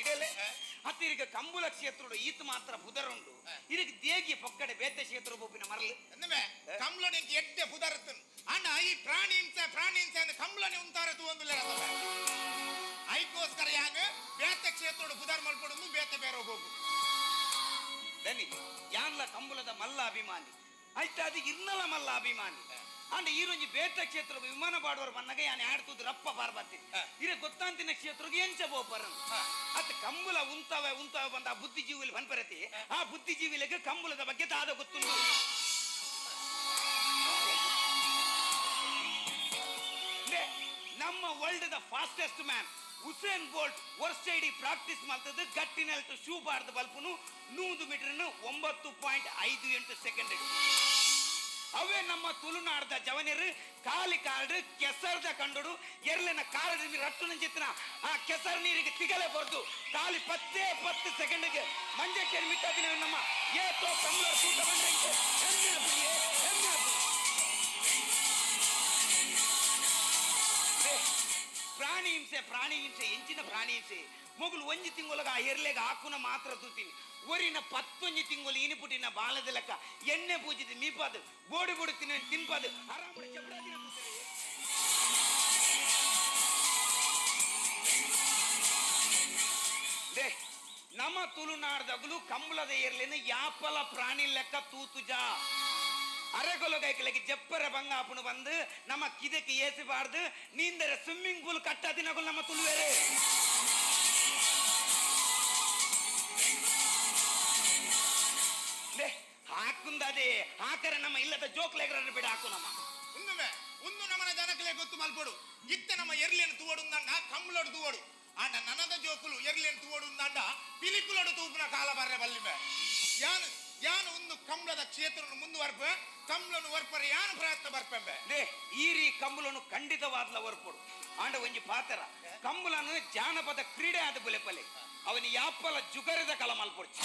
ಇಡಲೆ ಹತ್ತಿರಿಗ ಕಂಬುಲ ಕ್ಷೇತ್ರ ಈತ ಮಾತ್ರ ಬುಧರುಂಡು ಇದಕ್ಕೆ ದೇಗಿ ಪೊಕ್ಕಡೆ ಬೇತೆ ಕ್ಷೇತ್ರ ಬೋಪಿನ ಮರಲು ಅನ್ನಮೆ ಕಂಬಳನೆ ಎಡ್ಡೆ ಬುಧರತ್ತನ್ ಅಣ್ಣ ಈ ಪ್ರಾಣಿ ಹಿಂಸೆ ಅಂದ್ರೆ ಕಂಬಳನೆ ಉಂತಾರದು ಒಂದು ಐಕೋಸ್ಕರ ಯಾಂಗ ಬೇತೆ ಕ್ಷೇತ್ರ ಬುಧರ್ ಮಲ್ಪಡೊಂದು ಬೇತೆ ಬೇರೆ ಹೋಗು ದನಿ ಯಾನ್ಲ ಕಂಬುಲದ ಮಲ್ಲ ಅಭಿಮಾನಿ ಆಯ್ತಾ ಅದು ಇರ್ನಲ ಮಲ್ಲ ಅಭಿಮಾನಿ ಅಂಡ್ ಈರೊಂಜಿ ಬೇತ ಕ್ಷೇತ್ರ ವಿಮಾನ ಬಾಡುವರು ಮನ್ನಗ ಯಾನ್ ಆಡ್ತುದು ರಪ್ಪ ಬಾರ್ಬತ್ತೀನಿ ಇರ ಗೊತ್ತಾಂತಿನ ಕ್ಷೇತ್ರಕ್ಕೆ ಎಂಚ ಬೋಪರನ್ ಅತ್ ಕಂಬುಲ ಉಂತವ ಬಂದ ಆ ಬುದ್ಧಿಜೀವಿಲಿ ಬನ್ಪರತಿ ಆ ಬುದ್ಧಿಜೀವಿಲಿಗೆ ಕಂಬುಲದ ಬಗ್ಗೆ ತಾದ ಗೊತ್ತುಂಟು ನಮ್ಮ ವರ್ಲ್ಡ್ ದ ಫಾಸ್ಟೆಸ್ಟ್ ಮ್ಯಾನ್ ಉಸೇನ್ ಬೋಲ್ಟ್ ವರ್ಷೈಡಿ ಪ್ರಾಕ್ಟೀಸ್ ಮಾಡ್ತದ್ದು ಗಟ್ಟಿನಲ್ಟು ಶೂ ಬಾರ್ದ ಬಲ್ಪುನು 100 ಮೀಟರ್ 9.58 ಸೆಕೆಂಡ್ ಅವೇ ನಮ್ಮ ತುಳುನಾಡದ ಜವನಿರು ಕಾಲಿ ಕಾರ್ಡ್ ಕೆಸರ್ದ ಕಂಡುಡು ಎರ್ಲಿನ ಕಾರ್ಡ್ ರಟ್ಟು ನಂಚಿತ್ತಿನ ಆ ಕೆಸರ್ ನೀರಿಗೆ ತಿಗಲೆ ಬರ್ದು ಕಾಲಿ 10 ಸೆಕೆಂಡ್ಗೆ ಮಂಜಕ್ಕೆ ಮಿಟ್ಟಿನ ನಮ್ಮ ಏತೋ ಕಮಲ ಸೂಟ ಬಂದ್ರೆ ಪ್ರಾಣಿ ಹಿಂಸೆ ಎಂಚಿನ ಪ್ರಾಣಿ ಹಿಂಸೆ ಮೊಗಲು ಒಂಜಿ ತಿಂಗೊಳಗ ಆ ಎರ್ಲೆಗ ಹಾಕುನ ಮಾತ್ರ ತೂತೀನಿ ಒರಿನ 11 ತಿಂಗಳು ಇನಿಪುಟಿನ ಬಾಲದ ಲೆಕ್ಕ ಎಣ್ಣೆ ಪೂಜಿದ ಮೀಪಾದು ಬೋಡಿ ತಿನ್ಪಾದು ಆರಾಮಡಿ ಚಪ್ಪಡಾದಿನ ನಮ್ಮ ತುಳುನಾಡದಗಲು ಕಂಬಳದ ಏರ್ಲಿನ ಯಾಪಲ ಪ್ರಾಣಿ ಲೆಕ್ಕ ತೂತುಜ ಅರೆಗೊಲಗೈಕಲಕ್ಕೆ ಜಪ್ಪರ ಬಂಗಾಪುನು ಬಂದು ನಮ್ಮ ಕಿದಕ್ಕೆ ಏಸಿಬಾರ್ದು ನೀಂದರೆ ಸ್ವಿಮ್ಮಿಂಗ್ ಪೂಲ್ ಕಟ್ಟದಿನಗಳು ನಮ್ಮ ತುಳುವೇರೆ ಹಾಕುಂದದೇ ಹಾಕರೆ ನಮ್ಮ ಇಲ್ಲದ ಜೋಕ್ಲೆಗರನ್ನು ಬಿಡ ಹಾಕು ನಮ್ಮ ಒಂದು ನಮ್ಮನ ಜನಕಲೆ ಗೊತ್ತು ಮಲ್ಪಡು ಇತ್ತೆ ನಮ್ಮ ಎರ್ಲೇನು ತೂವಡು ಕಂಬಳೋಡು ತೂವಡು ಆಂಡ ನನದ ಜೋಕುಲು ಎರ್ಲೇನು ತೂವಡು ಪಿಲಿಕುಲೋಡು ತೂಪುನ ಕಾಲ ಬರ್ರೆ ಬಲ್ಲಿಮೆ ಯಾನು ಒಂದು ಕಂಬಳದ ಕ್ಷೇತ್ರ ಮುಂದುವರ್ಪ ಕಂಬಳನು ವರ್ಪರೆ ಯಾನು ಪ್ರಯತ್ನ ಬರ್ಪೆಂಬೆ ಈರಿ ಕಂಬಳನು ಖಂಡಿತವಾದ್ಲ ವರ್ಪಡು ಆಂಡ ಒಂಜಿ ಪಾತರ ಕಂಬಳನು ಜಾನಪದ ಕ್ರೀಡೆ ಆದ ಬುಲೆಪಲೆ ಅವನಿ ಯಾಪಲ ಜುಗರದ ಕಲ ಮಲ್ಪೊಡ್ಚಿ